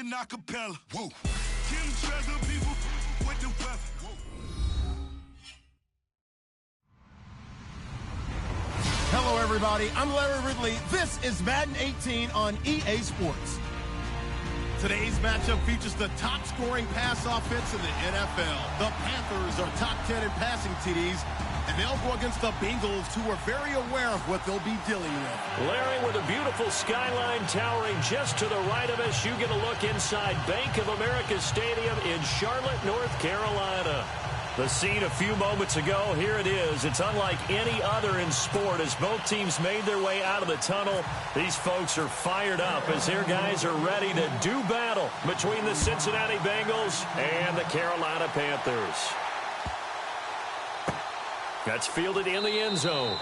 spitting acapella. Whoa. Kim treasure people with the weather. Hello, everybody. I'm Larry Ridley. This is Madden 18 on EA Sports. Today's matchup features the top-scoring pass offense in the NFL. The Panthers are top 10 in passing TDs, and they'll go against the Bengals, who are very aware of what they'll be dealing with. Larry, with a beautiful skyline towering just to the right of us, you get a look inside Bank of America Stadium in Charlotte, North Carolina. The scene a few moments ago, here it is. It's unlike any other in sport as both teams made their way out of the tunnel. These folks are fired up as their guys are ready to do battle between the Cincinnati Bengals and the Carolina Panthers. That's fielded in the end zone.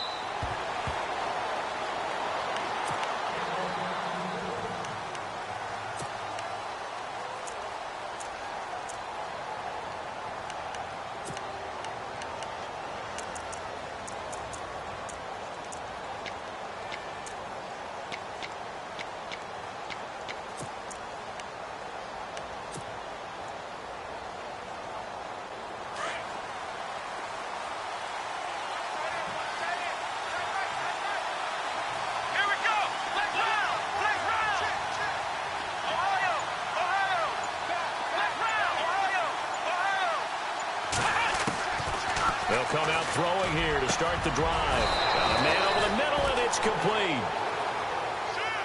They'll come out throwing here to start the drive. Got a man over the middle, and it's complete.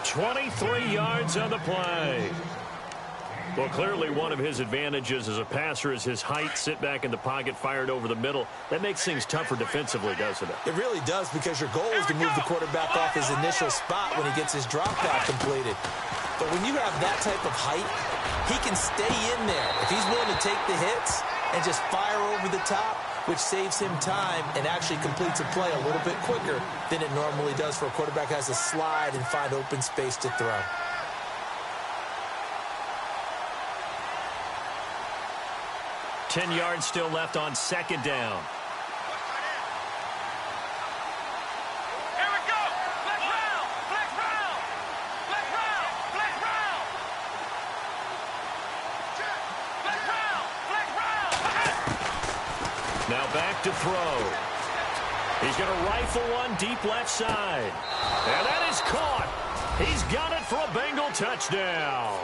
23 yards on the play. Well, clearly one of his advantages as a passer is his height. Sit back in the pocket, fired over the middle. That makes things tougher defensively, doesn't it? It really does, because your goal is to move the quarterback off his initial spot when he gets his drop back completed. But when you have that type of height, he can stay in there if he's willing to take the hits and just fire over the top, which saves him time and actually completes a play a little bit quicker than it normally does for a quarterback who has to slide and find open space to throw. Ten yards still left on second down. Here we go! Flex round! Flex round! Flex round! Flex round! Flex round! Flex round! Now back to throw. He's going to rifle one deep left side. And that is caught. He's got it for a Bengal touchdown.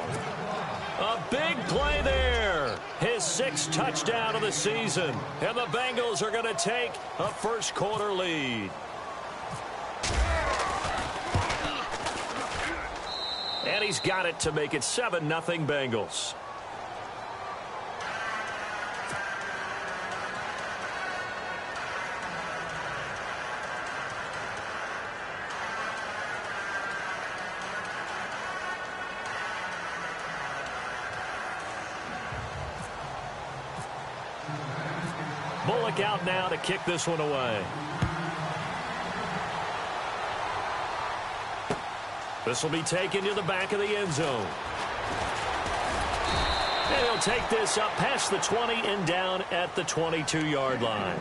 A big play there. His sixth touchdown of the season. And the Bengals are going to take a first quarter lead. And he's got it to make it 7-0 Bengals. Bullock out now to kick this one away. This will be taken to the back of the end zone. And he'll take this up past the 20 and down at the 22-yard line.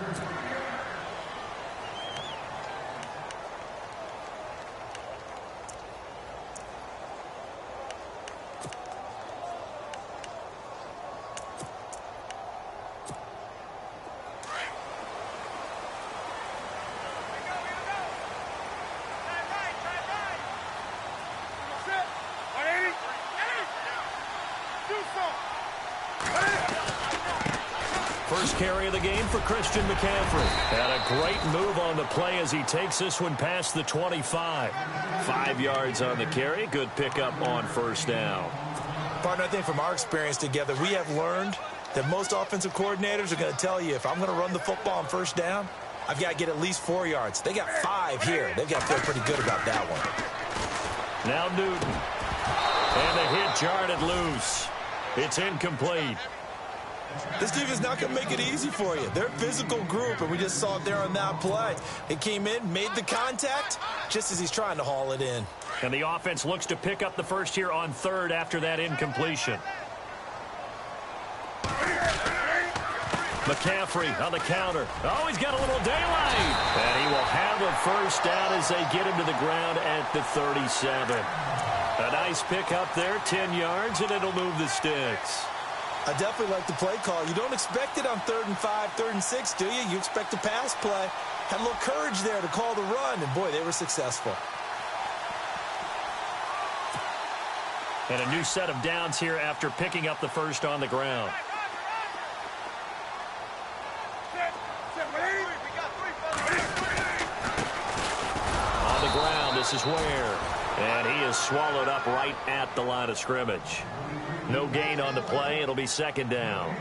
First carry of the game for Christian McCaffrey. And a great move on the play as he takes this one past the 25. 5 yards on the carry. Good pickup on first down. Partner, I think from our experience together, we have learned that most offensive coordinators are going to tell you, if I'm going to run the football on first down, I've got to get at least 4 yards. They got 5 here. They've got to feel pretty good about that one. Now Newton. And the hit jarred it loose. It's incomplete. This defense not going to make it easy for you. They're a physical group, and we just saw it there on that play. It came in, made the contact, just as he's trying to haul it in. And the offense looks to pick up the first here on third after that incompletion. McCaffrey on the counter. Oh, he's got a little daylight. And he will have a first down as they get him to the ground at the 37. A nice pick up there, 10 yards, and it'll move the sticks. I definitely like the play call. You don't expect it on 3rd and 5, 3rd and 6, do you? You expect a pass play. Had a little courage there to call the run, and boy, they were successful. And a new set of downs here after picking up the first on the ground. On the ground, this is Ware. And he is swallowed up right at the line of scrimmage. No gain on the play. It'll be 2nd down.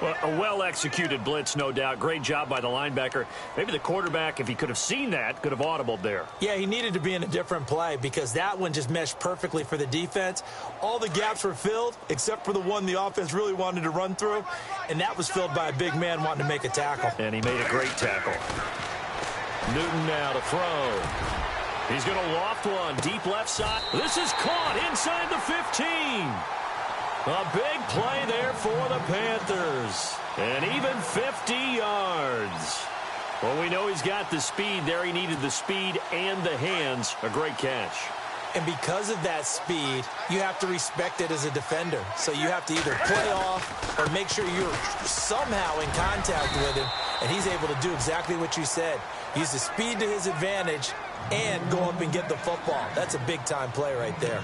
Well, a well-executed blitz, no doubt. Great job by the linebacker. Maybe the quarterback, if he could have seen that, could have audibled there. Yeah, he needed to be in a different play because that one just meshed perfectly for the defense. All the gaps were filled except for the one the offense really wanted to run through, and that was filled by a big man wanting to make a tackle. And he made a great tackle. Newton now to throw. He's going to loft one deep left side. This is caught inside the 15. A big play there for the Panthers. And even 50 yards. Well, we know he's got the speed there. He needed the speed and the hands. A great catch. And because of that speed, you have to respect it as a defender. So you have to either play off or make sure you're somehow in contact with him. And he's able to do exactly what you said. Use the speed to his advantage and go up and get the football. That's a big-time play right there.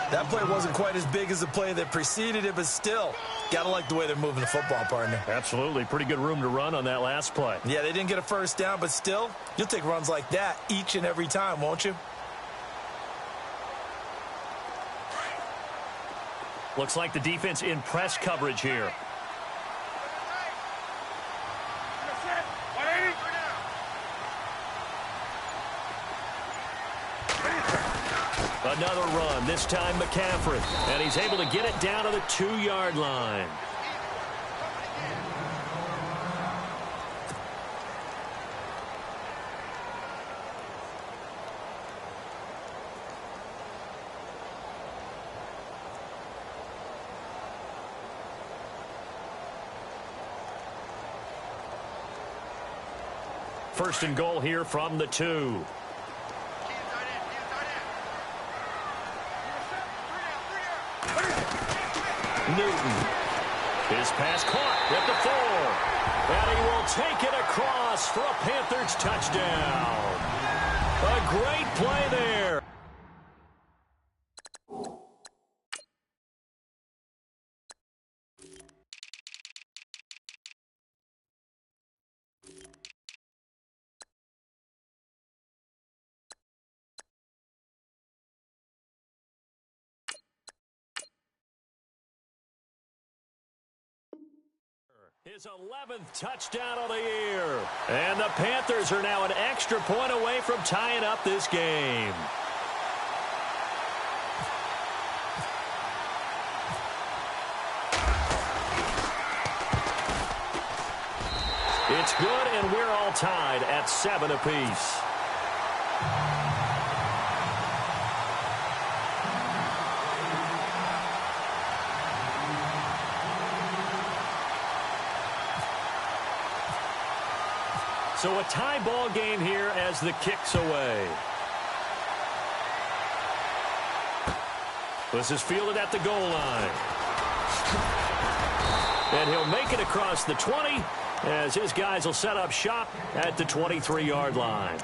That play wasn't quite as big as the play that preceded it, but still, got to like the way they're moving the football, partner. Absolutely. Pretty good room to run on that last play. Yeah, they didn't get a first down, but still, you'll take runs like that each and every time, won't you? Looks like the defense in press coverage here. Another run, this time McCaffrey. And he's able to get it down to the 2-yard line. First and goal here from the 2. Newton. His pass caught at the 4. And he will take it across for a Panthers touchdown. A great play there. His 11th touchdown of the year. And the Panthers are now an extra point away from tying up this game. It's good, and we're all tied at 7 apiece. So a tie ball game here as the kick's away. This is fielded at the goal line. And he'll make it across the 20 as his guys will set up shop at the 23-yard line.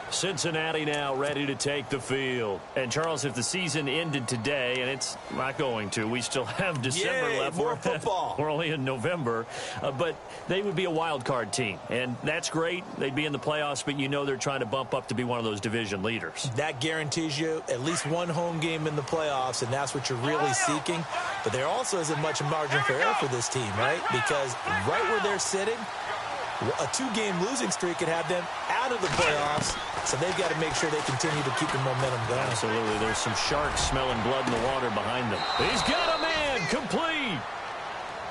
Cincinnati now ready to take the field. And, Charles, if the season ended today, and it's not going to, we still have December left. More football. We're only in November. But they would be a wild card team. And that's great. They'd be in the playoffs, but you know they're trying to bump up to be one of those division leaders. That guarantees you at least one home game in the playoffs, and that's what you're really seeking. But there also isn't much margin for error for this team, right? Because right where they're sitting, a 2-game losing streak could have them out of the playoffs, so they've got to make sure they continue to keep the momentum going. Absolutely. There's some sharks smelling blood in the water behind them. He's got a man complete.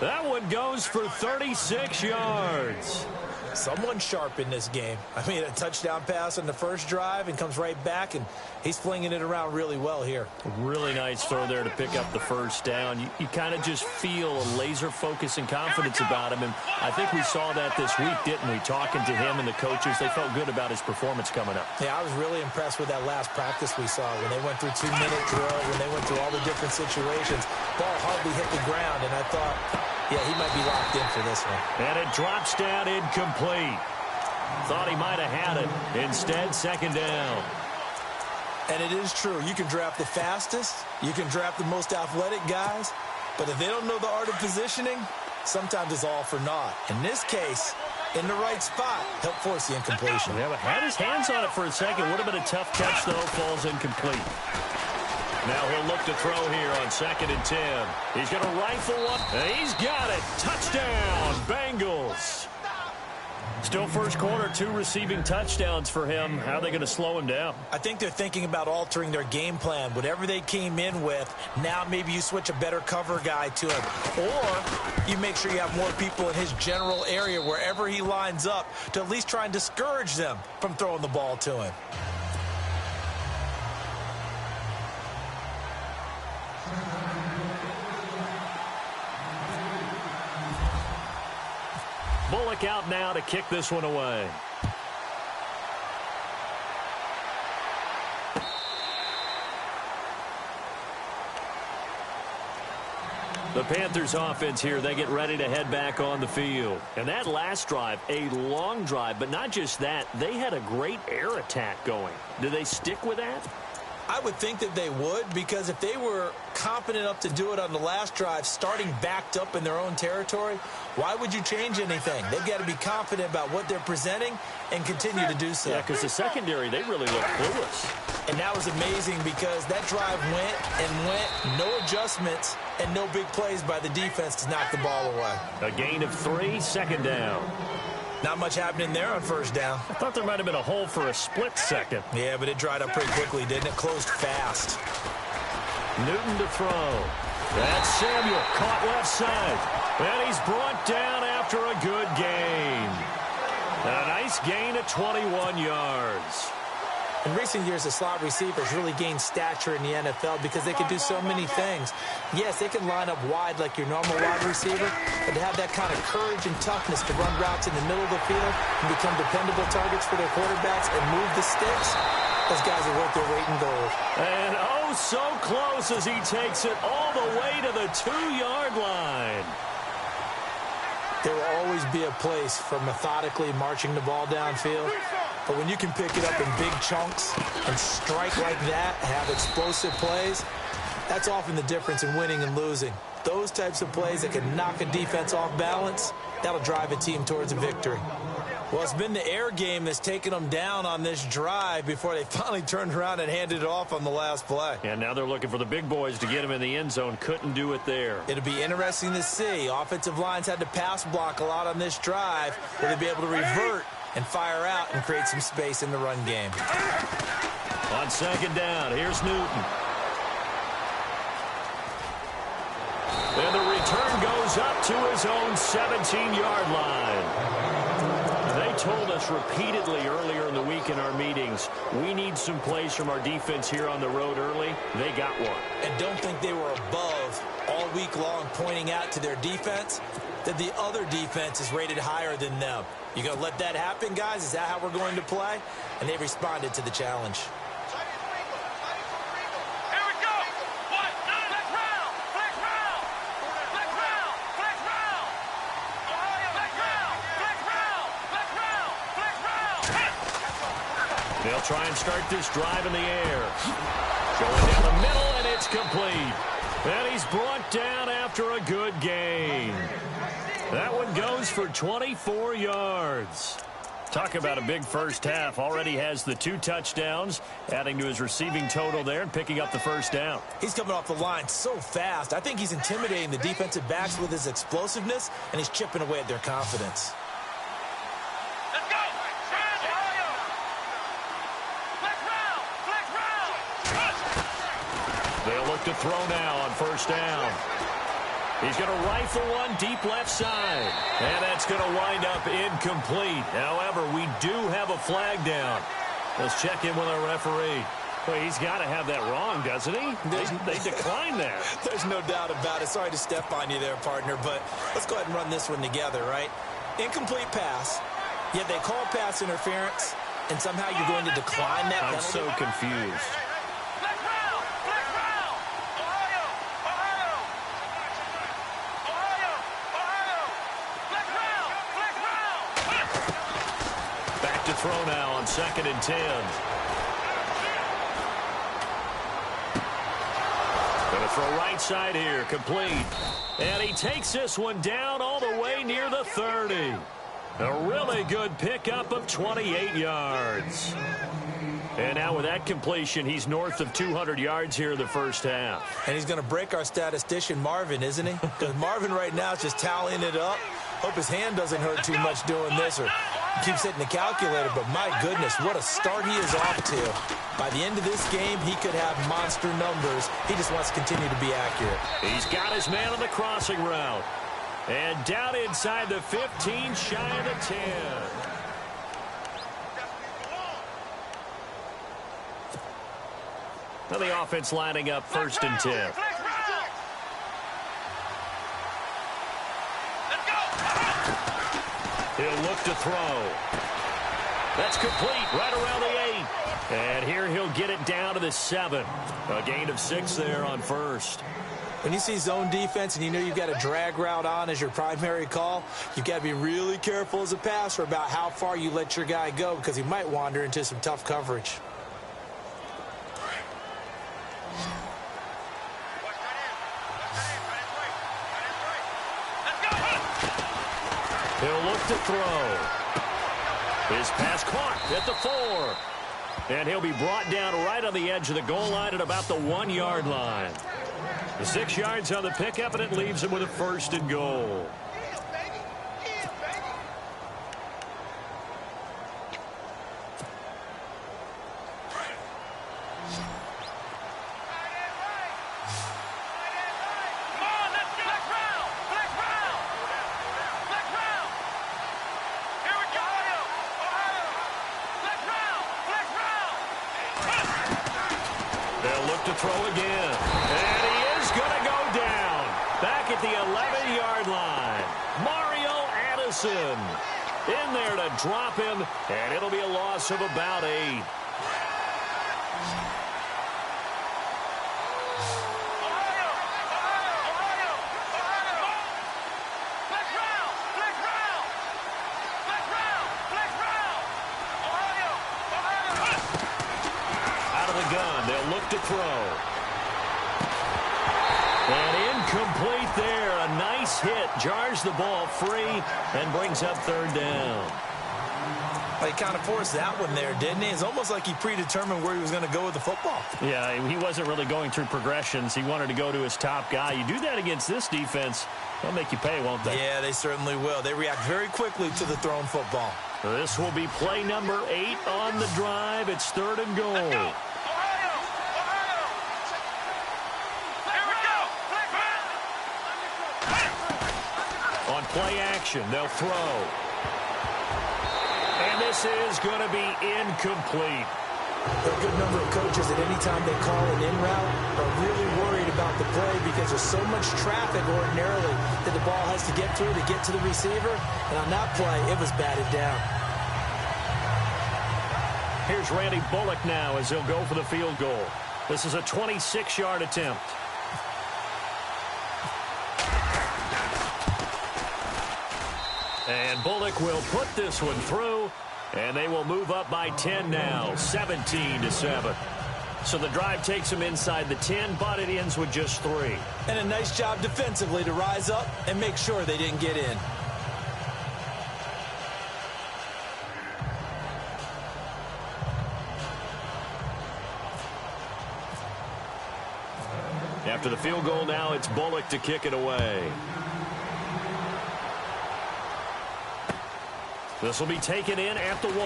That one goes for 36 yards. Someone sharp in this game. I mean, a touchdown pass on the first drive and comes right back, and he's flinging it around really well here. Really nice throw there to pick up the first down. You kind of just feel a laser focus and confidence about him, and I think we saw that this week, didn't we? Talking to him and the coaches, they felt good about his performance coming up. Yeah, I was really impressed with that last practice we saw when they went through 2-minute drill, when they went through all the different situations. Ball hardly hit the ground, and I thought, yeah, he might be locked in for this one. And it drops down incomplete. Thought he might have had it. Instead, second down. And it is true. You can draft the fastest. You can draft the most athletic guys. But if they don't know the art of positioning, sometimes it's all for naught. In this case, in the right spot, help force the incompletion. Yeah, but had his hands on it for a second. Would have been a tough catch, though. Falls incomplete. Now he'll look to throw here on 2nd and 10. He's going to rifle one. And he's got it. Touchdown, Bengals. Still first quarter, 2 receiving touchdowns for him. How are they going to slow him down? I think they're thinking about altering their game plan. Whatever they came in with, now maybe you switch a better cover guy to him. Or you make sure you have more people in his general area wherever he lines up to at least try and discourage them from throwing the ball to him. Bullock out now to kick this one away. The Panthers offense here, they get ready to head back on the field. And that last drive, a long drive, but not just that, they had a great air attack going. Do they stick with that? I would think that they would, because if they were competent enough to do it on the last drive, starting backed up in their own territory, why would you change anything? They've got to be confident about what they're presenting and continue to do so. Yeah, because the secondary, they really look clueless. And that was amazing because that drive went, no adjustments, and no big plays by the defense to knock the ball away. A gain of 3, second down. Not much happening there on first down. I thought there might have been a hole for a split second. Yeah, but it dried up pretty quickly, didn't it? Closed fast. Newton to throw. That's Samuel, caught left side. And he's brought down after a good gain. A nice gain of 21 yards. In recent years, the slot receivers really gained stature in the NFL because they can do so many things. Yes, they can line up wide like your normal wide receiver, but to have that kind of courage and toughness to run routes in the middle of the field and become dependable targets for their quarterbacks and move the sticks, those guys are worth their weight in gold. And oh, so close as he takes it all the way to the 2-yard line. There will always be a place for methodically marching the ball downfield. But when you can pick it up in big chunks and strike like that, have explosive plays, that's often the difference in winning and losing. Those types of plays that can knock a defense off balance, that'll drive a team towards a victory. Well, it's been the air game that's taken them down on this drive before they finally turned around and handed it off on the last play. And now they're looking for the big boys to get him in the end zone. Couldn't do it there. It'll be interesting to see. Offensive lines had to pass block a lot on this drive. Will they be able to revert and fire out and create some space in the run game? On second down, here's Newton. And the return goes up to his own 17-yard line. They told us repeatedly earlier in the week in our meetings, we need some plays from our defense here on the road early. They got one. And don't think they were above all week long pointing out to their defense that the other defense is rated higher than them. You going to let that happen, guys? Is that how we're going to play? And they responded to the challenge. They'll try and start this drive in the air. Going down the middle, and it's complete. And he's brought down after a good gain. That one goes for 24 yards. Talk about a big first half. Already has the 2 touchdowns, adding to his receiving total there and picking up the first down. He's coming off the line so fast. I think he's intimidating the defensive backs with his explosiveness, and he's chipping away at their confidence. They'll look to throw now on first down. He's going to rifle one deep left side. And that's going to wind up incomplete. However, we do have a flag down. Let's check in with our referee. Well, he's got to have that wrong, doesn't he? They declined that. There's no doubt about it. Sorry to step on you there, partner, but let's go ahead and run this one together, right? Incomplete pass, yet they call pass interference, and somehow you're going to decline that penalty? I'm so confused. Flag round! Flag round! Ohio! Ohio! Ohio! Ohio! Flag round! Flag round! Back to throw now on 2nd and 10. Going to throw right side here, complete. And he takes this one down all the way near the 30. A really good pickup of 28 yards. And now with that completion, he's north of 200 yards here in the first half. And he's going to break our statistician, Marvin, isn't he? Because Marvin right now is just tallying it up. Hope his hand doesn't hurt too much doing this or keeps hitting the calculator. But my goodness, what a start he is off to. By the end of this game, he could have monster numbers. He just wants to continue to be accurate. He's got his man on the crossing route. And down inside the 15, shy of the 10. Now the offense lining up 1st and 10. He'll look to throw. That's complete right around the 8. And here he'll get it down to the 7. A gain of 6 there on 1st. When you see zone defense and you know you've got a drag route on as your primary call, you've got to be really careful as a passer about how far you let your guy go because he might wander into some tough coverage. He'll look to throw. His pass caught at the 4. And he'll be brought down right on the edge of the goal line at about the 1-yard line. The 6 yards on the pickup, and it leaves him with a 1st and goal. To throw again. And he is going to go down. Back at the 11-yard line. Mario Addison in there to drop him. And it'll be a loss of about 8. To throw. And incomplete there. A nice hit. Jars the ball free and brings up 3rd down. Well, he kind of forced that one there, didn't he? It's almost like he predetermined where he was going to go with the football. Yeah, he wasn't really going through progressions. He wanted to go to his top guy. You do that against this defense, they'll make you pay, won't they? Yeah, they certainly will. They react very quickly to the thrown football. This will be play number 8 on the drive. It's 3rd and goal. On play action, they'll throw. And this is going to be incomplete. There are a good number of coaches that any time they call an in route are really worried about the play because there's so much traffic ordinarily that the ball has to get through to get to the receiver. And on that play, it was batted down. Here's Randy Bullock now as he'll go for the field goal. This is a 26-yard attempt. And Bullock will put this one through, and they will move up by 10 now, 17-7. So the drive takes them inside the 10, but it ends with just 3. And a nice job defensively to rise up and make sure they didn't get in. After the field goal now, it's Bullock to kick it away. This will be taken in at the 1.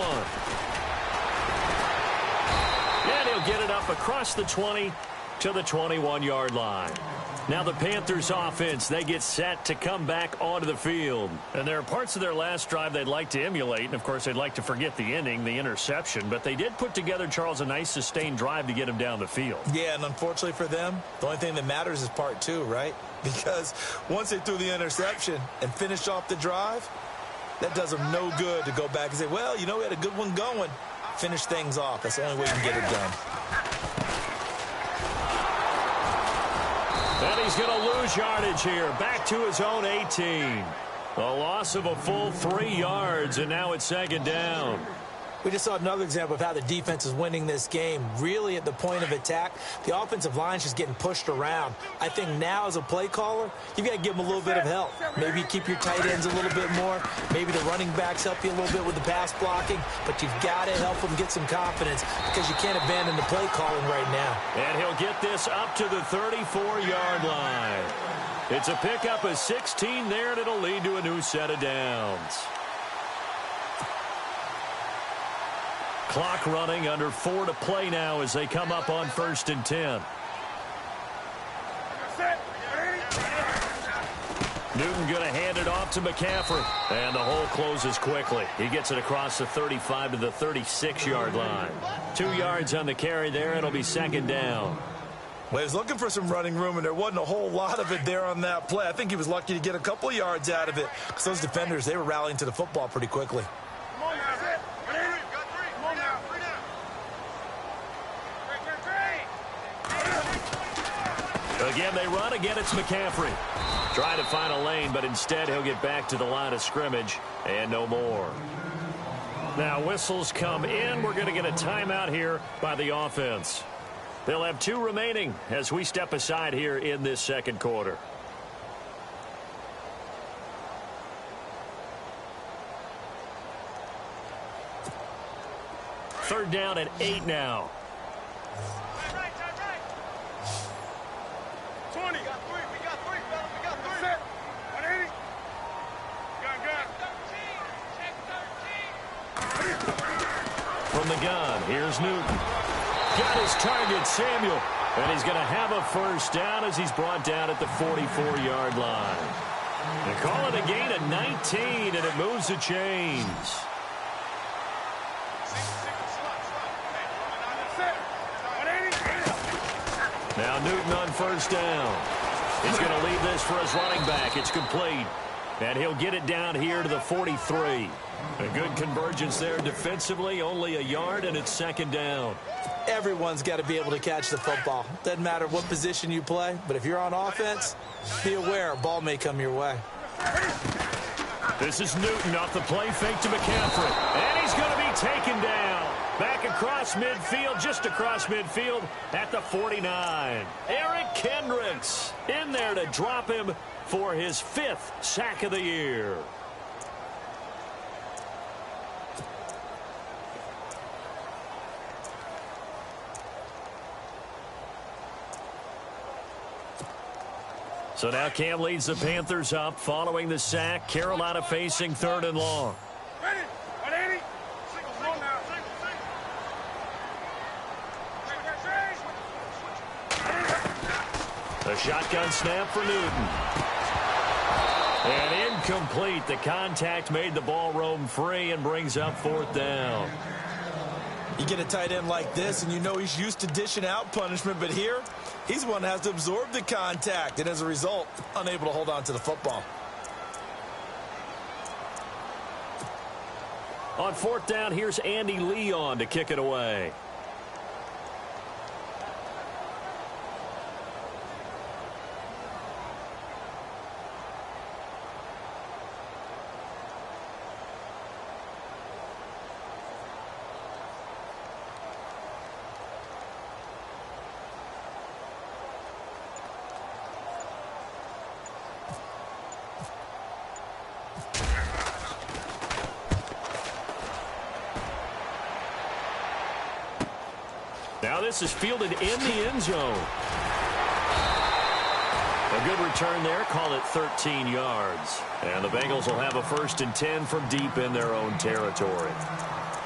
And he'll get it up across the 20 to the 21-yard line. Now the Panthers offense, they get set to come back onto the field. And there are parts of their last drive they'd like to emulate. And, of course, they'd like to forget the inning, the interception. But they did put together, Charles, a nice sustained drive to get him down the field. Yeah, and unfortunately for them, the only thing that matters is part two, right? Because once they threw the interception and finished off the drive, that does them no good to go back and say, well, you know, we had a good one going. Finish things off. That's the only way you can get it done. And he's going to lose yardage here. Back to his own 18. A loss of a full 3 yards, and now it's second down. We just saw another example of how the defense is winning this game. Really at the point of attack, the offensive line's just getting pushed around. I think now as a play caller, you've got to give them a little bit of help. Maybe keep your tight ends a little bit more. Maybe the running backs help you a little bit with the pass blocking. But you've got to help them get some confidence because you can't abandon the play calling right now. And he'll get this up to the 34-yard line. It's a pickup of 16 there, and it'll lead to a new set of downs. Clock running, under 4 to play now as they come up on 1st and 10. Newton going to hand it off to McCaffrey. And the hole closes quickly. He gets it across the 35 to the 36-yard line. 2 yards on the carry there. It'll be second down. Well, he was looking for some running room, and there wasn't a whole lot of it there on that play. I think he was lucky to get a couple of yards out of it because those defenders, they were rallying to the football pretty quickly. Again, they run. Again, it's McCaffrey. Trying to find a lane, but instead he'll get back to the line of scrimmage and no more. Now whistles come in. We're going to get a timeout here by the offense. They'll have 2 remaining as we step aside here in this second quarter. Third down at 8 now. 20. We got 3, fella. We got 3. 180. Gun. 13. From the gun, here's Newton. Got his target, Samuel. And he's going to have a first down as he's brought down at the 44-yard line. They call it a gain of 19, and it moves the chains. Now Newton on first down. He's going to leave this for his running back. It's complete. And he'll get it down here to the 43. A good convergence there defensively. Only a yard, and it's second down. Everyone's got to be able to catch the football. Doesn't matter what position you play, but if you're on offense, be aware a ball may come your way. This is Newton off the play fake to McCaffrey. And he's going to be taken down. Back across midfield, just across midfield at the 49. Eric Kendricks in there to drop him for his 5th sack of the year. So now Cam leads the Panthers up following the sack. Carolina facing 3rd and long. Ready? 180. Single now. The shotgun snap for Newton. And incomplete. The contact made the ball roam free and brings up 4th down. You get a tight end like this, and you know he's used to dishing out punishment, but here, he's the one that has to absorb the contact, and as a result, unable to hold on to the football. On 4th down, here's Andy Leon to kick it away. Now this is fielded in the end zone. A good return there. Call it 13 yards. And the Bengals will have a 1st and 10 from deep in their own territory.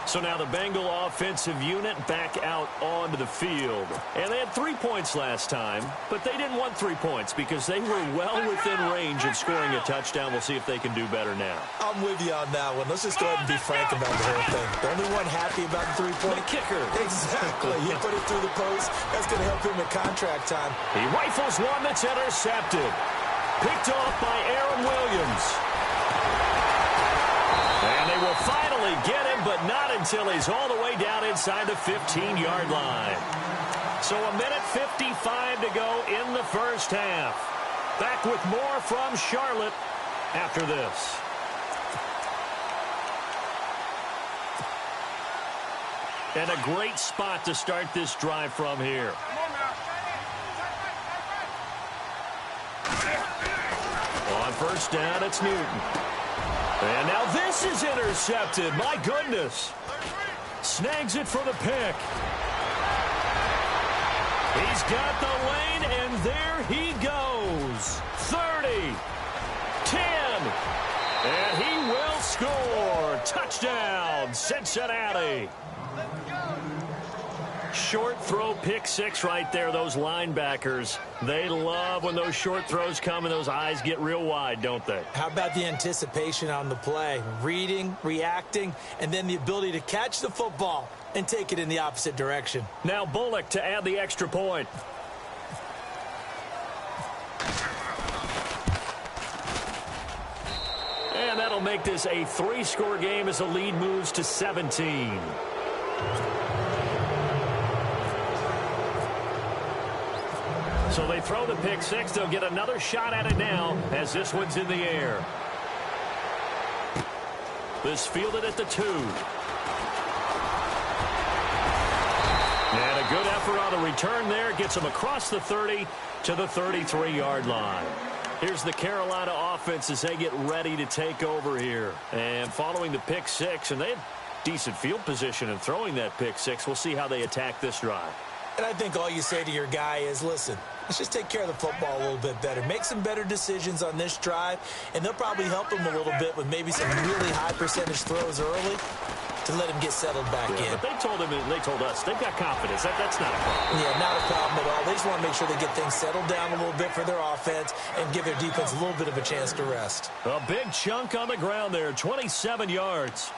So now the Bengal offensive unit back out onto the field. And they had 3 points last time, but they didn't want 3 points because they were well within range of scoring a touchdown. We'll see if they can do better now. I'm with you on that one. Let's just go ahead and be frank about the whole thing. The only one happy about the 3-point. The kicker. Exactly. He put it through the post. That's going to help him at contract time. He rifles one that's intercepted. Picked off by Aaron Williams. And they will finally get him, but not until he's all the way down inside the 15-yard line. So a minute 55 to go in the first half. Back with more from Charlotte after this. And a great spot to start this drive from here. On first down, it's Newton. And now this is intercepted. My goodness. Snags it for the pick. He's got the lane, and there he goes. 30, 10, and he will score. Touchdown, Cincinnati. Short throw, pick six right there. Those linebackers, they love when those short throws come and those eyes get real wide, don't they? How about the anticipation on the play? Reading, reacting, and then the ability to catch the football and take it in the opposite direction. Now Bullock to add the extra point. And that'll make this a 3-score game as the lead moves to 17. So they throw the pick six. They'll get another shot at it now as this one's in the air. This fielded at the 2. And a good effort on the return there. Gets them across the 30 to the 33-yard line. Here's the Carolina offense as they get ready to take over here. And following the pick six, and they had decent field position in throwing that pick six. We'll see how they attack this drive. And I think all you say to your guy is, listen, let's just take care of the football a little bit better. Make some better decisions on this drive, and they'll probably help him a little bit with maybe some really high percentage throws early to let him get settled back in. But they told him, they told us, they've got confidence. That's not a problem. Yeah, not a problem at all. They just want to make sure they get things settled down a little bit for their offense and give their defense a little bit of a chance to rest. A big chunk on the ground there, 27 yards.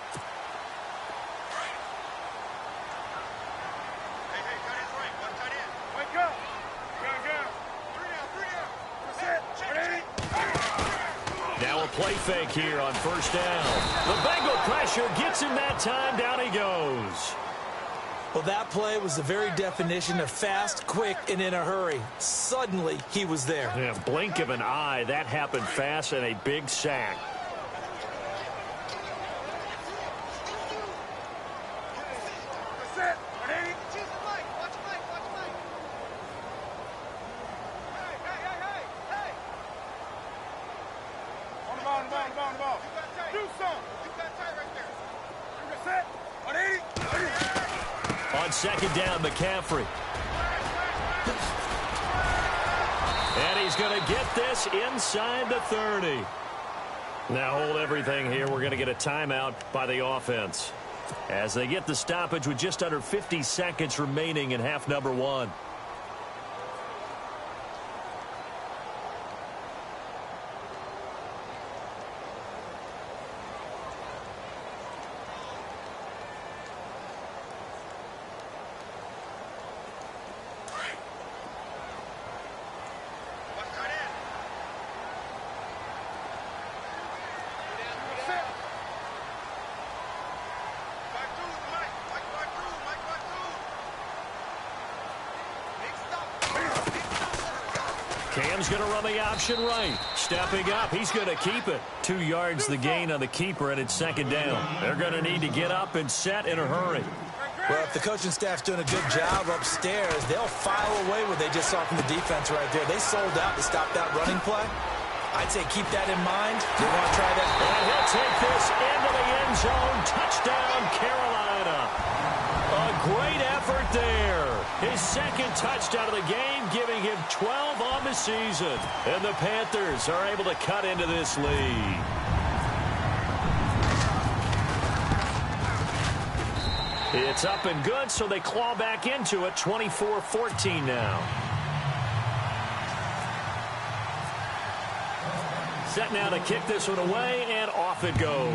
Now a play fake here on first down. The Bengal pressure gets him that time. Down he goes. Well, that play was the very definition of fast, quick, and in a hurry. Suddenly, he was there. Yeah, blink of an eye. That happened fast and a big sack. On second down, McCaffrey. And he's going to get this inside the 30. Now hold everything here. We're going to get a timeout by the offense as they get the stoppage with just under 50 seconds remaining in half number 1. Cam's going to run the option right. Stepping up, he's going to keep it. 2 yards the gain on the keeper, and it's second down. They're going to need to get up and set in a hurry. Well, if the coaching staff's doing a good job upstairs, they'll file away what they just saw from the defense right there. They sold out to stop that running play. I'd say keep that in mind. They want to try that. And he'll take this into the end zone. Touchdown, Carolina. A great effort there. His second touchdown of the game, giving him 12 on the season. And the Panthers are able to cut into this lead. It's up and good, so they claw back into it, 24-14 now. Set now to kick this one away, and off it goes.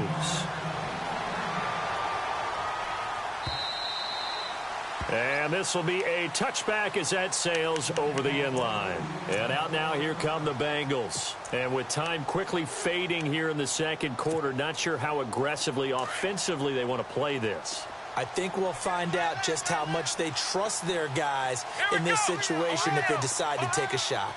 And this will be a touchback as that sails over the end line. And out now, here come the Bengals. And with time quickly fading here in the second quarter, not sure how aggressively, offensively they want to play this. I think we'll find out just how much they trust their guys in this situation if they decide to take a shot.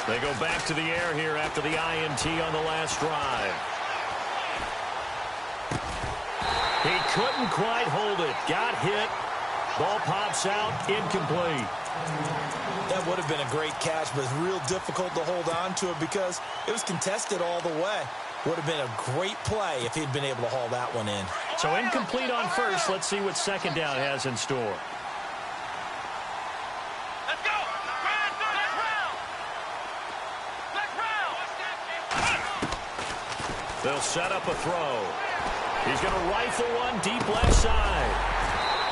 They go back to the air here after the INT on the last drive. He couldn't quite hold it. Got hit. Ball pops out. Incomplete. That would have been a great catch, but it's real difficult to hold on to it because it was contested all the way. Would have been a great play if he'd been able to haul that one in. So incomplete on first. Let's see what second down has in store. Let's go. They'll set up a throw. He's going to rifle one deep left side.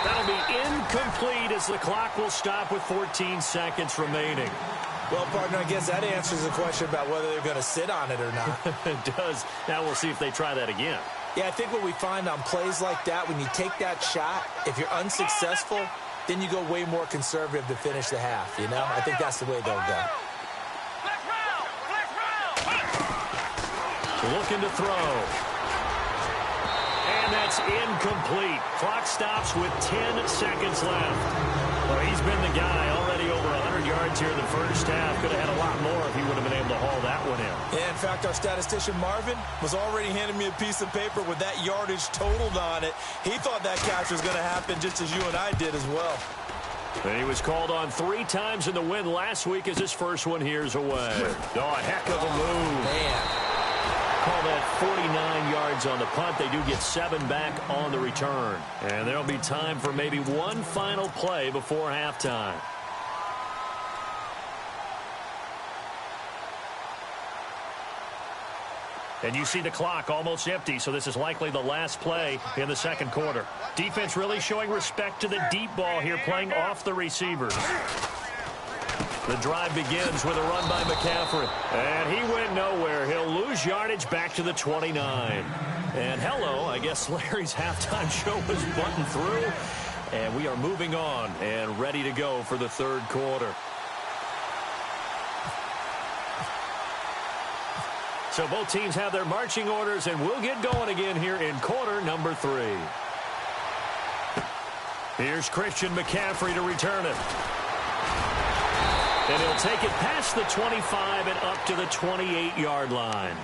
That'll be incomplete as the clock will stop with 14 seconds remaining. Well, partner, I guess that answers the question about whether they're going to sit on it or not. It does. Now we'll see if they try that again. Yeah, I think what we find on plays like that, when you take that shot, if you're unsuccessful, then you go way more conservative to finish the half, you know? I think that's the way they'll go. Looking to throw. And that's incomplete. Clock stops with 10 seconds left. Well, he's been the guy already over 100 yards here in the first half. Could have had a lot more if he would have been able to haul that one in. Yeah, in fact, our statistician Marvin was already handing me a piece of paper with that yardage totaled on it. He thought that catch was going to happen just as you and I did as well. And he was called on 3 times in the win last week as his first one here's away. Oh, a heck of a move. Man. Call that 49 yards on the punt. They do get 7 back on the return. And there'll be time for maybe one final play before halftime. And you see the clock almost empty, so this is likely the last play in the second quarter. Defense really showing respect to the deep ball here, playing off the receivers. The drive begins with a run by McCaffrey. And he went nowhere. He'll lose yardage back to the 29. And hello, I guess Larry's halftime show was buttoned through. And we are moving on and ready to go for the third quarter. So both teams have their marching orders, and we'll get going again here in quarter number 3. Here's Christian McCaffrey to return it. And he'll take it past the 25 and up to the 28-yard line.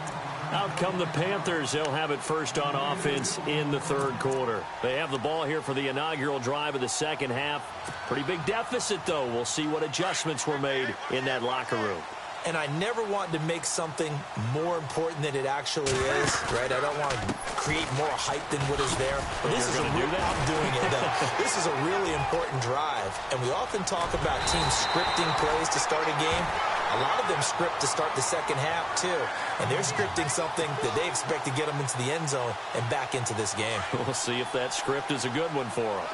Out come the Panthers. They'll have it first on offense in the third quarter. They have the ball here for the inaugural drive of the second half. Pretty big deficit, though. We'll see what adjustments were made in that locker room. And I never want to make something more important than it actually is, right? I don't want to create more hype than what is there. But this is I'm doing it, though. This is a really important drive. And we often talk about teams scripting plays to start a game. A lot of them script to start the second half, too. And they're scripting something that they expect to get them into the end zone and back into this game. We'll see if that script is a good one for them.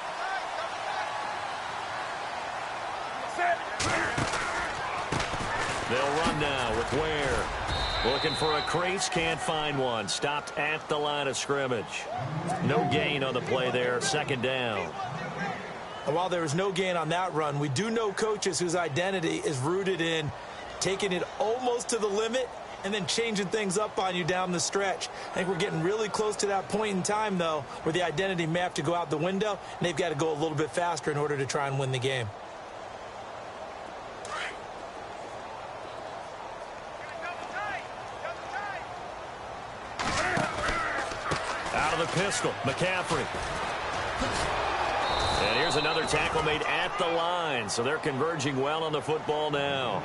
They'll run now with Ware. Looking for a crease, can't find one. Stopped at the line of scrimmage. No gain on the play there, second down. And while there was no gain on that run, we do know coaches whose identity is rooted in taking it almost to the limit and then changing things up on you down the stretch. I think we're getting really close to that point in time, though, where the identity may have to go out the window, and they've got to go a little bit faster in order to try and win the game. Out of the pistol, McCaffrey. And here's another tackle made at the line, so they're converging well on the football now.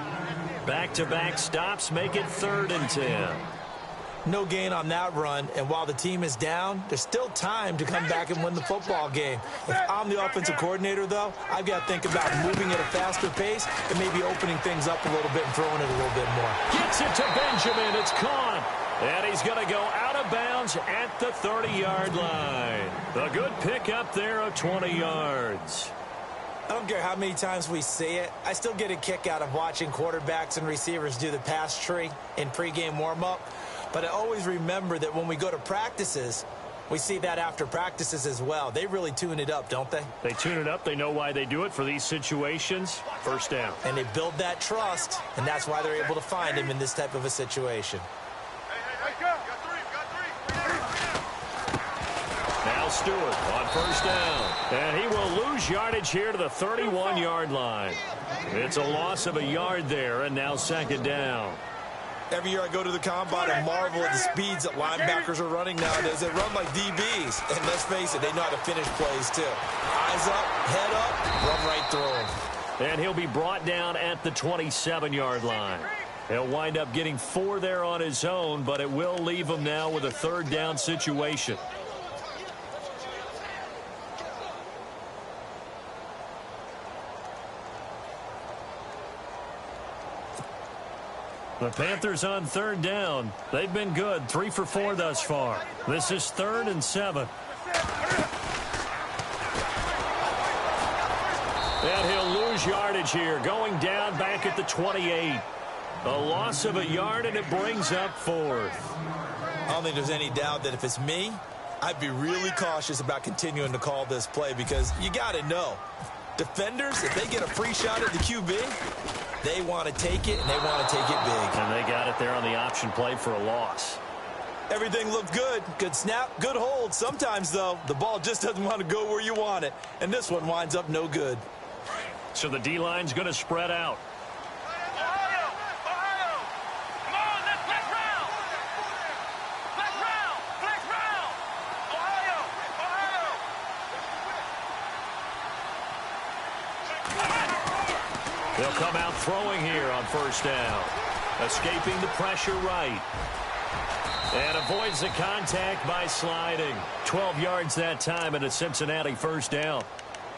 Back-to-back stops make it 3rd and 10. No gain on that run, and while the team is down, there's still time to come back and win the football game. If I'm the offensive coordinator, though, I've got to think about moving at a faster pace and maybe opening things up a little bit and throwing it a little bit more. Gets it to Benjamin. It's caught. And he's going to go out of bounds at the 30-yard line. A good pickup there of 20 yards. I don't care how many times we see it. I still get a kick out of watching quarterbacks and receivers do the pass tree in pregame warm-up. But I always remember that when we go to practices, we see that after practices as well. They really tune it up, don't they? They tune it up. They know why they do it for these situations. First down. And they build that trust, and that's why they're able to find him in this type of a situation. Now Stewart on first down. And he will lose yardage here to the 31-yard line. It's a loss of a yard there, and now second down. Every year I go to the combine and marvel at the speeds that linebackers are running nowadays. They run like DBs. And let's face it, they know how to finish plays too. Eyes up, head up, run right through them. And he'll be brought down at the 27-yard line. He'll wind up getting 4 there on his own, but it will leave him now with a third down situation. The Panthers on third down. They've been good, 3 for 4 thus far. This is 3rd and 7. And he'll lose yardage here, going down back at the 28. A loss of a yard, and it brings up 4th. I don't think there's any doubt that if it's me, I'd be really cautious about continuing to call this play because you got to know, defenders, if they get a free shot at the QB, they want to take it, and they want to take it big. And they got it there on the option play for a loss. Everything looked good. Good snap, good hold. Sometimes, though, the ball just doesn't want to go where you want it. And this one winds up no good. So the D-line's going to spread out. They'll come out throwing here on first down. Escaping the pressure right. And avoids the contact by sliding. 12 yards that time and a Cincinnati first down.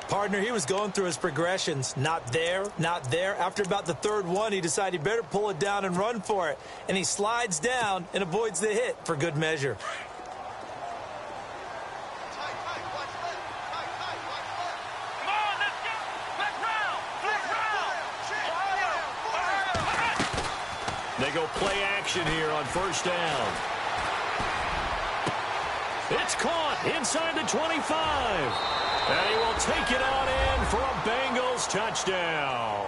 Partner, he was going through his progressions. Not there, not there. After about the 3rd one, he decided he better pull it down and run for it. And he slides down and avoids the hit for good measure. They go play action here on first down. It's caught inside the 25. And he will take it on in for a Bengals touchdown.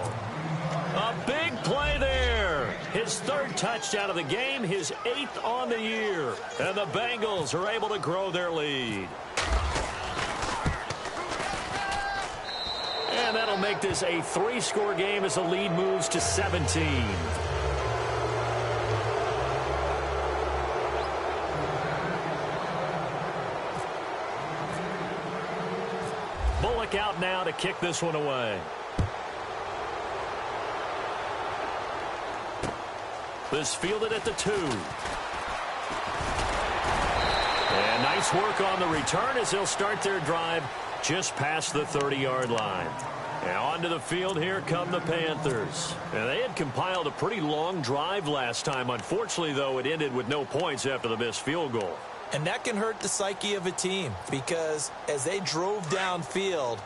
A big play there. His 3rd touchdown of the game, his 8th on the year. And the Bengals are able to grow their lead. And that'll make this a 3-score game as the lead moves to 17. Bullock out now to kick this one away. This fielded at the 2. And nice work on the return as they'll start their drive just past the 30-yard line. Now onto the field here come the Panthers. And they had compiled a pretty long drive last time. Unfortunately, though, it ended with no points after the missed field goal. And that can hurt the psyche of a team because as they drove downfield,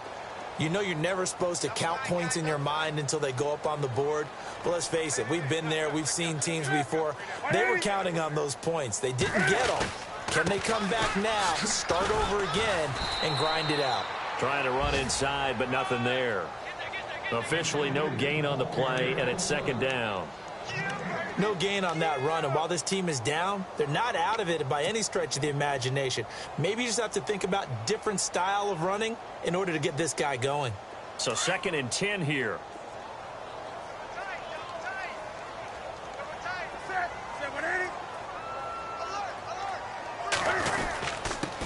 you know you're never supposed to count points in your mind until they go up on the board. But let's face it, we've been there. We've seen teams before. They were counting on those points. They didn't get them. Can they come back now, start over again, and grind it out? Trying to run inside, but nothing there. Officially no gain on the play, and it's second down. No gain on that run, and while this team is down, they're not out of it by any stretch of the imagination. Maybe you just have to think about different style of running in order to get this guy going. So 2nd and 10 here.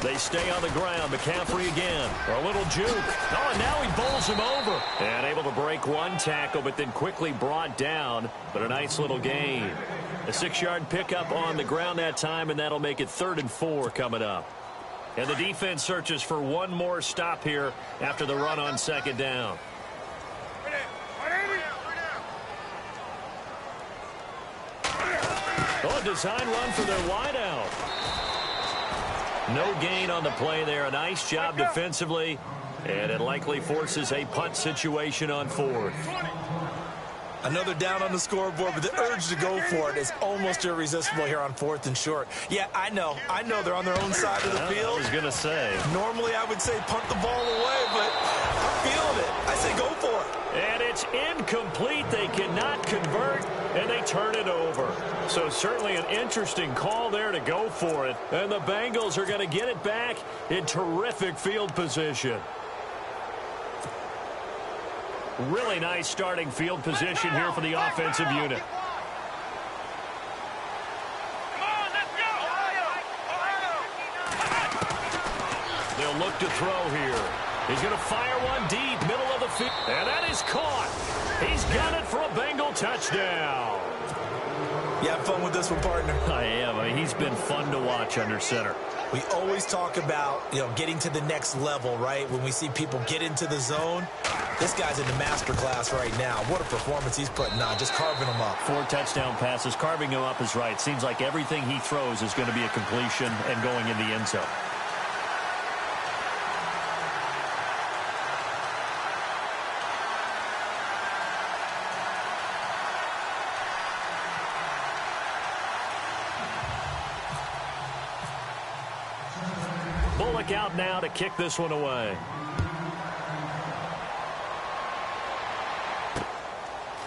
They stay on the ground. McCaffrey again. A little juke. Oh, and now he bowls him over. And able to break one tackle, but then quickly brought down. But a nice little gain. A 6-yard pickup on the ground that time, and that'll make it 3rd and 4 coming up. And the defense searches for one more stop here after the run on second down. Oh, design run for their wideout. No gain on the play there. A nice job defensively. And it likely forces a punt situation on 4th. Another down on the scoreboard, but the urge to go for it is almost irresistible here on 4th and short. Yeah, I know they're on their own side of the field. I was going to say. Normally I would say punt the ball away, but I'm feeling it. I say go for it. And it's incomplete. They cannot convert, and they turn it over. So certainly an interesting call there to go for it. And the Bengals are going to get it back in terrific field position. Really nice starting field position here for the offensive unit. They'll look to throw here. He's going to fire one deep, middle of the field. And that is caught. He's got it for a Bengal touchdown. You have fun with this one, partner? I am. I mean, he's been fun to watch under center. We always talk about, getting to the next level, right? When we see people get into the zone, this guy's in the master class right now. What a performance he's putting on, just carving them up. 4 touchdown passes. Carving him up is right. Seems like everything he throws is going to be a completion and going in the end zone. Bullock out now to kick this one away.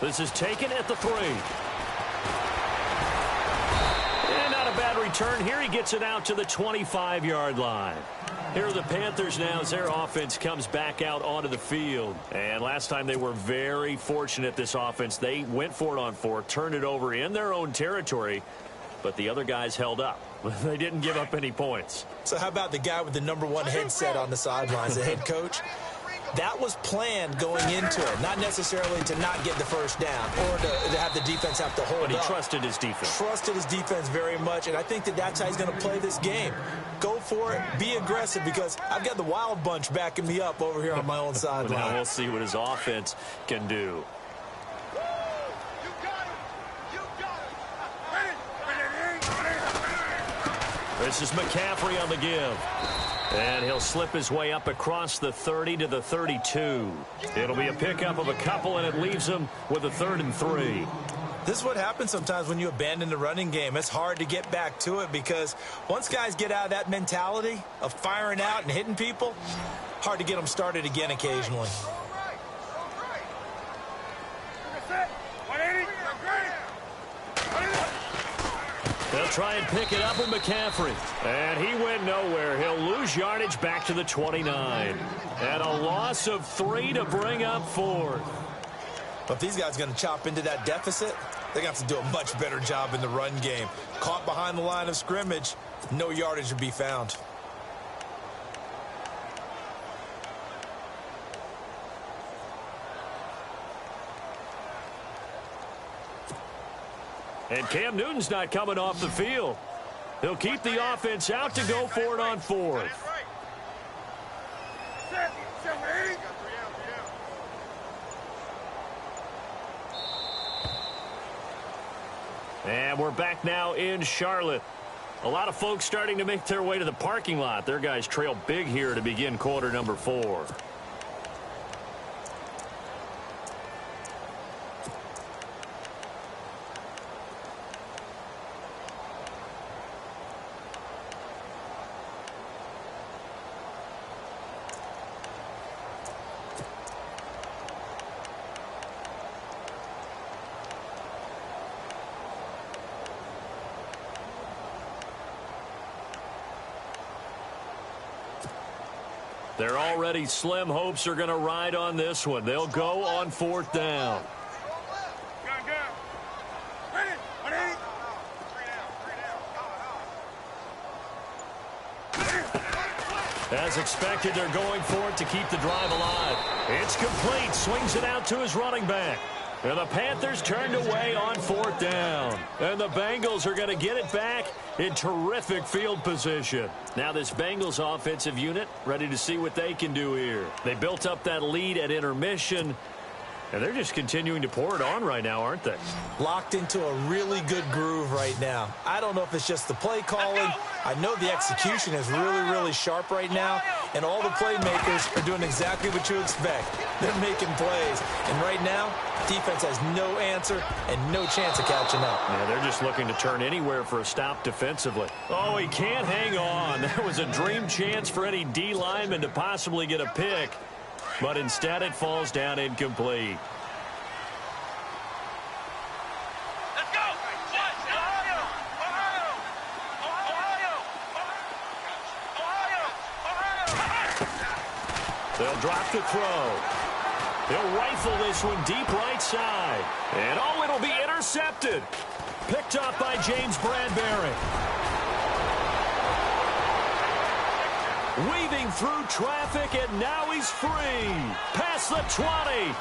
This is taken at the 3. And not a bad return here. He gets it out to the 25-yard line. Here are the Panthers now as their offense comes back out onto the field. And last time they were very fortunate, this offense. They went for it on 4, turned it over in their own territory, but the other guys held up. They didn't give up any points. So how about the guy with the #1 headset on the sidelines, the head coach? That was planned going into it, not necessarily to not get the first down or to have the defense have to hold up. But he trusted his defense. Trusted his defense very much, and I think that's how he's going to play this game. Go for it, be aggressive, because I've got the wild bunch backing me up over here on my own sideline. Now we'll see what his offense can do. This is McCaffrey on the give. And he'll slip his way up across the 30 to the 32. It'll be a pickup of a couple, and it leaves him with a 3rd and 3. This is what happens sometimes when you abandon the running game. It's hard to get back to it because once guys get out of that mentality of firing out and hitting people, hard to get them started again occasionally. They'll try and pick it up with McCaffrey. And he went nowhere. He'll lose yardage back to the 29. And a loss of 3 to bring up 4th. But if these guys are going to chop into that deficit, they're going to have to do a much better job in the run game. Caught behind the line of scrimmage, no yardage to be found. And Cam Newton's not coming off the field. He'll keep the offense out to go for it on 4th. And we're back now in Charlotte. A lot of folks starting to make their way to the parking lot. Their guys trail big here to begin quarter number 4. Their already slim hopes are going to ride on this one. They'll go on 4th down. As expected, they're going for it to keep the drive alive. It's complete. Swings it out to his running back. And the Panthers turned away on 4th down. And the Bengals are going to get it back in terrific field position. Now this Bengals offensive unit ready to see what they can do here. They built up that lead at intermission. And they're just continuing to pour it on right now, aren't they? Locked into a really good groove right now. I don't know if it's just the play calling. I know the execution is really, really sharp right now, and all the playmakers are doing exactly what you expect. They're making plays. And right now, defense has no answer and no chance of catching up. Yeah, they're just looking to turn anywhere for a stop defensively. Oh, he can't hang on. That was a dream chance for any D lineman to possibly get a pick. But instead it falls down incomplete. Let's go! Ohio! They'll drop the throw. They'll rifle this one deep right side. And oh, it'll be intercepted. Picked up by James Bradbury. Weaving through traffic, and now he's free. Past the 20. And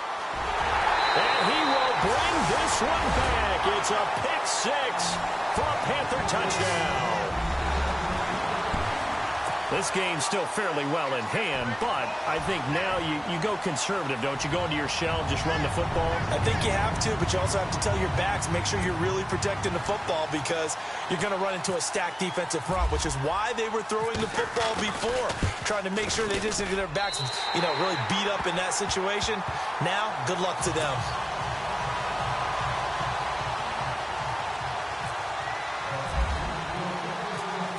he will bring this one back. It's a pick six for a Panther touchdown. This game's still fairly well in hand, but I think now you go conservative, don't you? Go into your shell, just run the football? I think you have to, but you also have to tell your backs, make sure you're really protecting the football because you're going to run into a stacked defensive front, which is why they were throwing the football before, trying to make sure they just get their backs, really beat up in that situation. Now, good luck to them.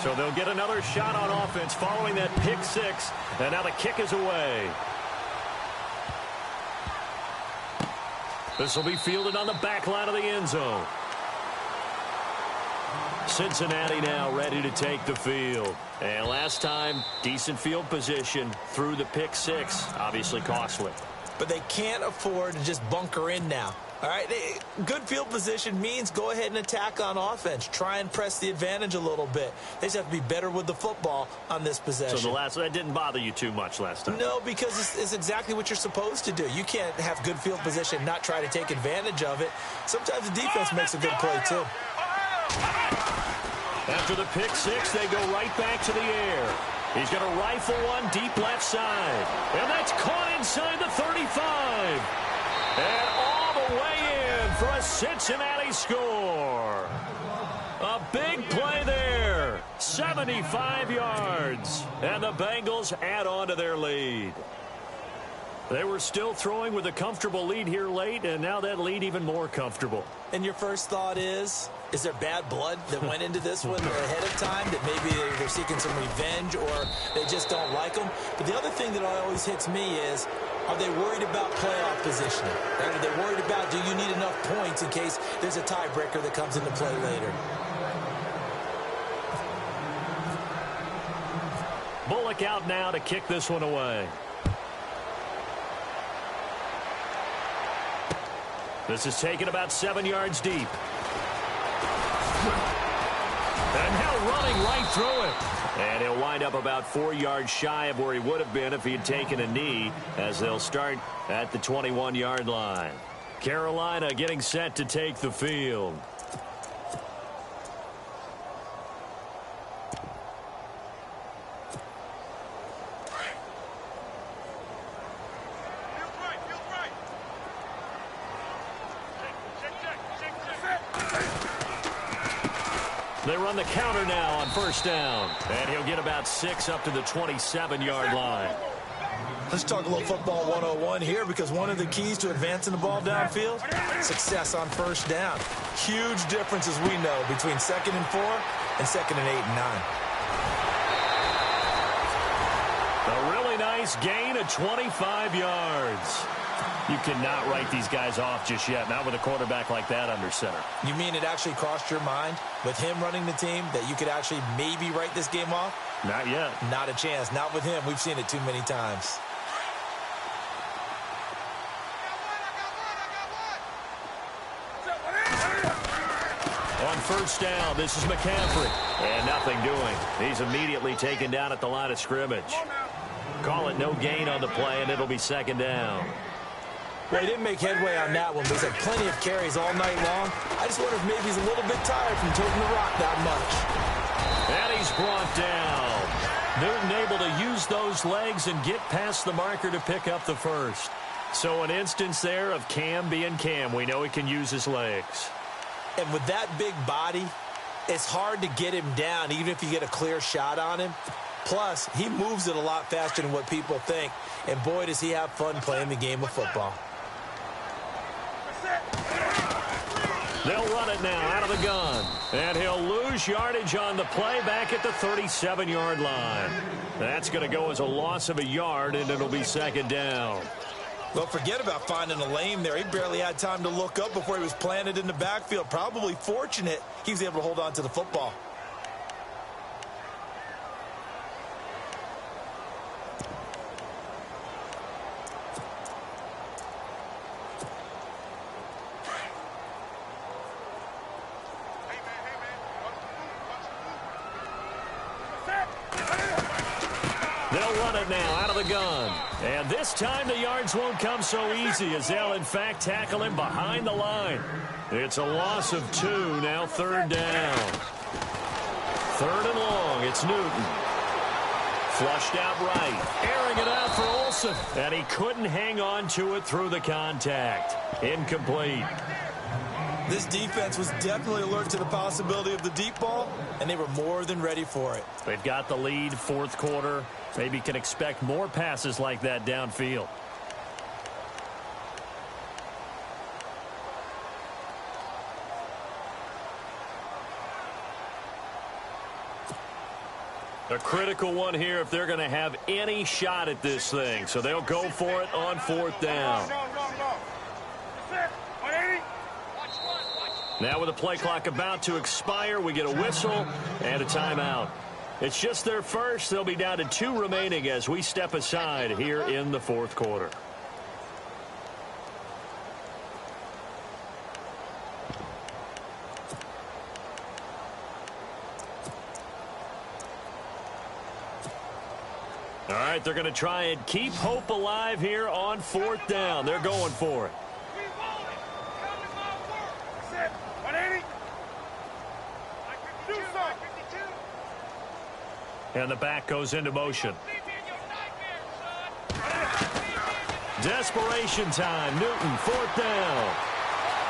So they'll get another shot on offense following that pick six, and now the kick is away. This will be fielded on the back line of the end zone. Cincinnati now ready to take the field. And last time, decent field position through the pick six, obviously costly. But they can't afford to just bunker in now. All right, good field position means go ahead and attack on offense. Try and press the advantage a little bit. They just have to be better with the football on this possession. So that didn't bother you too much last time? No, because it's exactly what you're supposed to do. You can't have good field position and not try to take advantage of it. Sometimes the defense makes a good play, too. After the pick six, they go right back to the air. He's going to rifle one deep left side. And that's caught inside the 35. And all the way in for a Cincinnati score. A big play there. 75 yards. And the Bengals add on to their lead. They were still throwing with a comfortable lead here late, and now that lead even more comfortable. And your first thought is there bad blood that went into this one ahead of time, that maybe they're seeking some revenge or they just don't like them? But the other thing that always hits me is, are they worried about playoff positioning? Right? Are they worried about, do you need enough points in case there's a tiebreaker that comes into play later? Bullock out now to kick this one away. This is taken about 7 yards deep. And now running right through it. And he'll wind up about 4 yards shy of where he would have been if he had taken a knee, as they'll start at the 21-yard line. Carolina getting set to take the field. They run the counter now on first down. And he'll get about 6 up to the 27-yard line. Let's talk a little football 101 here, because one of the keys to advancing the ball downfield, success on first down. Huge difference, as we know, between 2nd and 4 and 2nd and 8 and 9. A really nice gain of 25 yards. You cannot write these guys off just yet, not with a quarterback like that under center. You mean it actually crossed your mind with him running the team that you could actually maybe write this game off? Not yet. Not a chance. Not with him. We've seen it too many times. On first down, this is McCaffrey. And nothing doing. He's immediately taken down at the line of scrimmage. Call it no gain on the play, and it'll be 2nd down. Well, he didn't make headway on that one, but he's had plenty of carries all night long. I just wonder if maybe he's a little bit tired from toting the rock that much. And he's brought down. Newton able to use those legs and get past the marker to pick up the first. So an instance there of Cam being Cam. We know he can use his legs. And with that big body, it's hard to get him down, even if you get a clear shot on him. Plus, he moves it a lot faster than what people think. And boy, does he have fun playing the game of football. They'll run it now out of the gun. And he'll lose yardage on the play back at the 37-yard line. That's going to go as a loss of a yard, and it'll be second down. Well, forget about finding a lane there. He barely had time to look up before he was planted in the backfield. Probably fortunate he was able to hold on to the football. They'll run it now out of the gun. And this time the yards won't come so easy as they'll, in fact, tackle him behind the line. It's a loss of 2, now third down. Third and long, it's Newton. Flushed out right, airing it out for Olsen. And he couldn't hang on to it through the contact. Incomplete. This defense was definitely alert to the possibility of the deep ball, and they were more than ready for it. They've got the lead, fourth quarter. Maybe can expect more passes like that downfield. A critical one here if they're going to have any shot at this thing. So they'll go for it on fourth down. Now with the play clock about to expire, we get a whistle and a timeout. It's just their first. They'll be down to 2 remaining as we step aside here in the fourth quarter. All right, they're going to try and keep hope alive here on fourth down. They're going for it. And the back goes into motion. Desperation time. Newton, fourth down.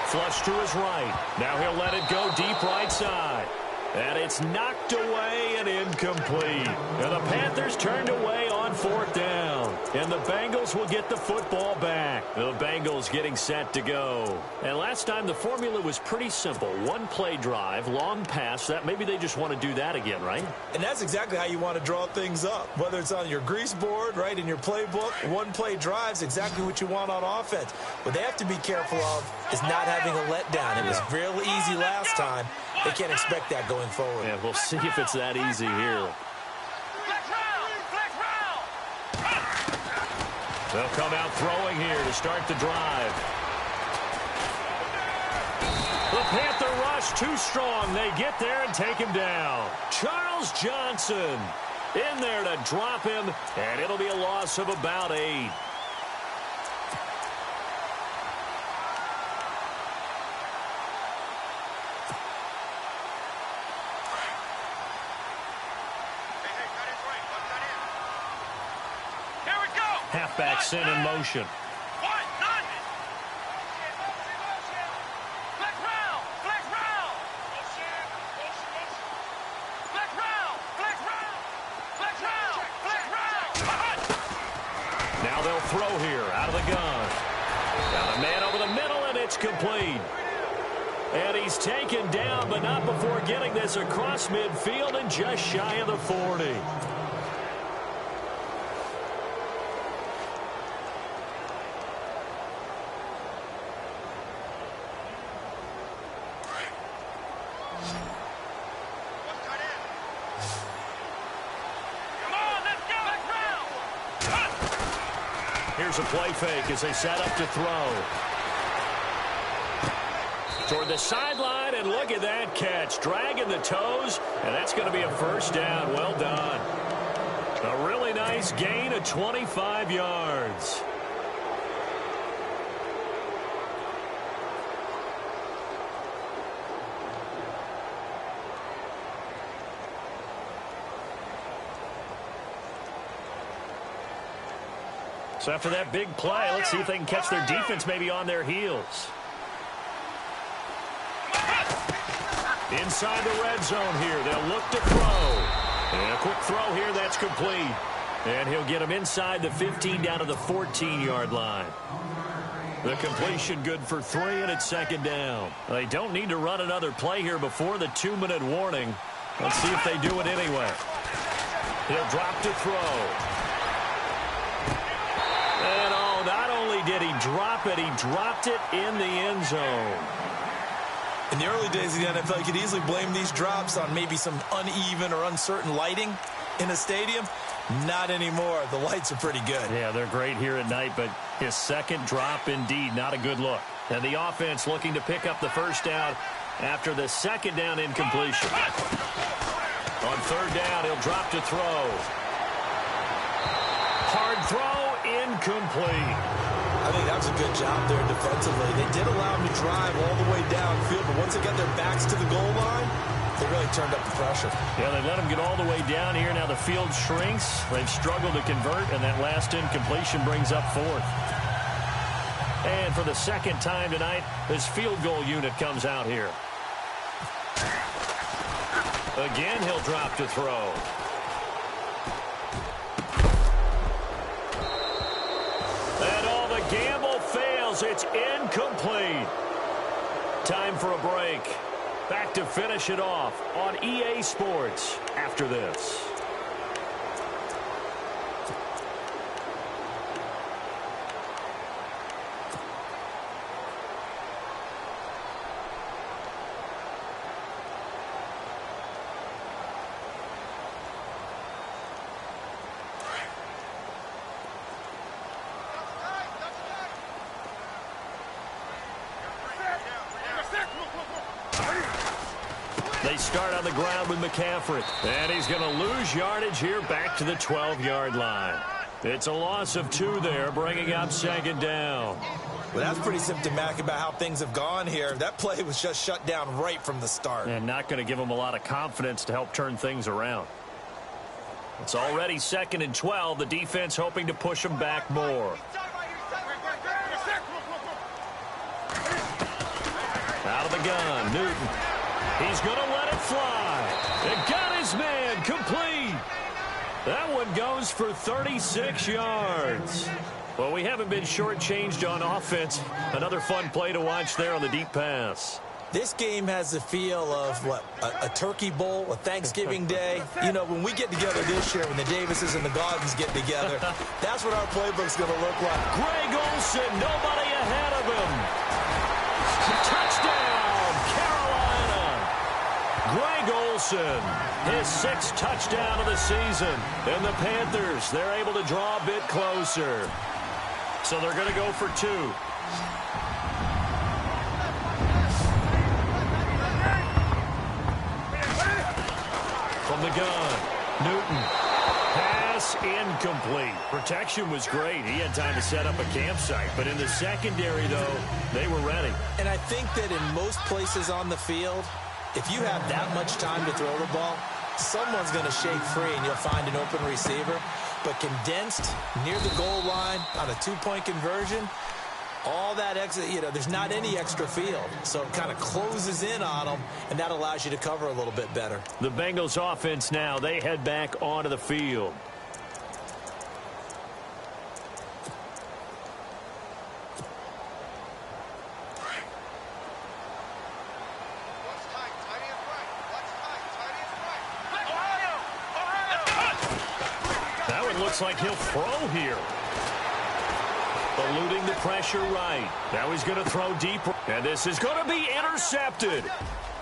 Flush to his right. Now he'll let it go deep right side. And it's knocked away and incomplete. And the Panthers turned away on fourth down. And the Bengals will get the football back. The Bengals getting set to go. And last time the formula was pretty simple. One play drive, long pass. That maybe they just want to do that again, right? And that's exactly how you want to draw things up. Whether it's on your grease board, right, in your playbook, one play drive's exactly what you want on offense. What they have to be careful of is not having a letdown. It was real easy last time. They can't expect that going forward. Yeah, we'll see if it's that easy here. They'll come out throwing here to start the drive. The Panther rush too strong. They get there and take him down. Charles Johnson in there to drop him, and it'll be a loss of about 8. Halfback sent in motion. Now they'll throw here out of the gun. Got a man over the middle, and it's complete. And he's taken down, but not before getting this across midfield and just shy of the 40. Here's a play fake as they set up to throw. Toward the sideline, and look at that catch. Dragging the toes, and that's going to be a first down. Well done. A really nice gain of 25 yards. So after that big play, let's see if they can catch their defense maybe on their heels. Inside the red zone here, they'll look to throw. And a quick throw here, that's complete. And he'll get him inside the 15 down to the 14-yard line. The completion good for 3, and it's second down. They don't need to run another play here before the 2-minute warning. Let's see if they do it anyway. He'll drop to throw. And oh, not only did he drop it, he dropped it in the end zone. In the early days of the NFL, you could easily blame these drops on maybe some uneven or uncertain lighting in a stadium. Not anymore. The lights are pretty good. Yeah, they're great here at night, but his second drop, indeed, not a good look. And the offense looking to pick up the first down after the second down incompletion. On third down, he'll drop to throw. Hard throw, incomplete. I think that was a good job there defensively. They did allow him to drive all the way downfield, but once they got their backs to the goal line, they really turned up the pressure. Yeah, they let him get all the way down here. Now the field shrinks. They've struggled to convert, and that last incompletion brings up fourth. And for the second time tonight, his field goal unit comes out here. Again, he'll drop to throw. And all the gamble fails. It's incomplete. Time for a break. Back to finish it off on EA Sports after this. They start on the ground with McCaffrey. And he's going to lose yardage here back to the 12-yard line. It's a loss of 2 there, bringing up second down. Well, that's pretty symptomatic about how things have gone here. That play was just shut down right from the start. And not going to give him a lot of confidence to help turn things around. It's already second and 12. The defense hoping to push him back more. Out of the gun, Newton. He's going to let it fly. It got his man complete. That one goes for 36 yards. Well, we haven't been shortchanged on offense. Another fun play to watch there on the deep pass. This game has the feel of, what, a turkey bowl, a Thanksgiving day. You know, when we get together this year, when the Davises and the Gaudens get together, that's what our playbook's going to look like. Greg Olsen, nobody ahead of him. Touchdown, Carolina. Greg Olsen, his 6th touchdown of the season. And the Panthers, they're able to draw a bit closer. So they're going to go for 2. From the gun, Newton. Pass incomplete. Protection was great. He had time to set up a campsite. But in the secondary, though, they were ready. And I think that in most places on the field, if you have that much time to throw the ball, someone's going to shake free and you'll find an open receiver. But condensed near the goal line on a 2-point conversion, all that extra, you know, there's not any extra field. So it kind of closes in on them, and that allows you to cover a little bit better. The Bengals offense now, they head back onto the field. That one looks like he'll throw here. Eluding the pressure right. Now he's going to throw deep. And this is going to be intercepted.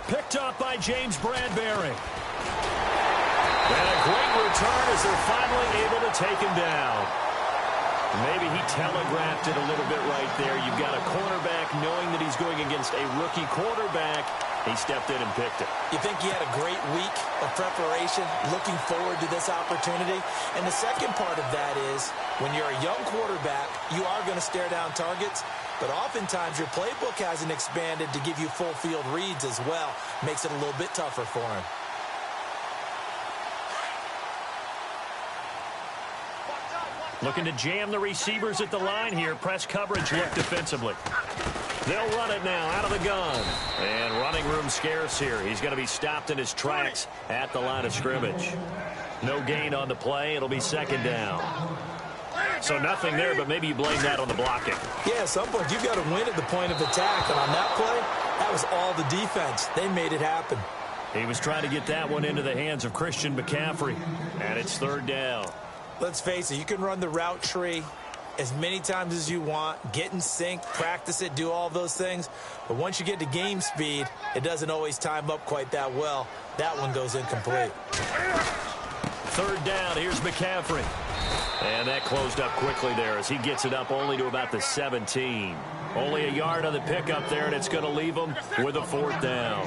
Picked up by James Bradbury. And a great return as they're finally able to take him down. Maybe he telegraphed it a little bit right there. You've got a cornerback knowing that he's going against a rookie quarterback. He stepped in and picked it. You think he had a great week of preparation, looking forward to this opportunity? And the second part of that is, when you're a young quarterback, you are going to stare down targets, but oftentimes your playbook hasn't expanded to give you full field reads as well. Makes it a little bit tougher for him. Looking to jam the receivers at the line here. Press coverage look defensively. They'll run it now out of the gun. And running room scarce here. He's going to be stopped in his tracks at the line of scrimmage. No gain on the play. It'll be second down. So nothing there, but maybe you blame that on the blocking. Yeah, at some point you've got to win at the point of attack. And on that play, that was all the defense. They made it happen. He was trying to get that one into the hands of Christian McCaffrey. And it's third down. Let's face it, you can run the route tree as many times as you want, get in sync, practice it, do all those things. But once you get to game speed, it doesn't always time up quite that well. That one goes incomplete. Third down, here's McCaffrey. And that closed up quickly there as he gets it up only to about the 17. Only a yard on the pickup there, and it's going to leave him with a fourth down.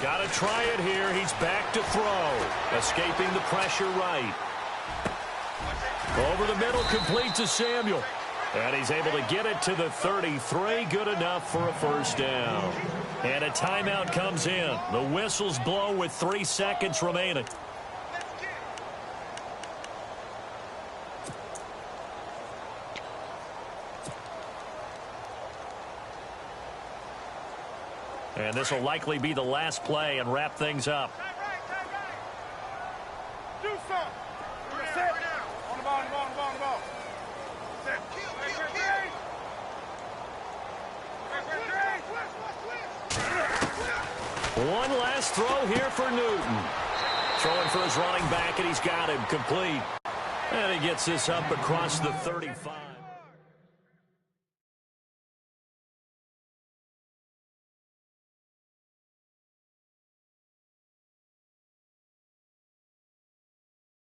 Got to try it here. He's back to throw. Escaping the pressure right. Over the middle, complete to Samuel. And he's able to get it to the 33. Good enough for a first down. And a timeout comes in. The whistles blow with 3 seconds remaining. And this will likely be the last play and wrap things up. Do something. On the ball, on the ball, on the ball, on the ball. One last throw here for Newton. Throwing for his running back, and he's got him complete. And he gets this up across the 35.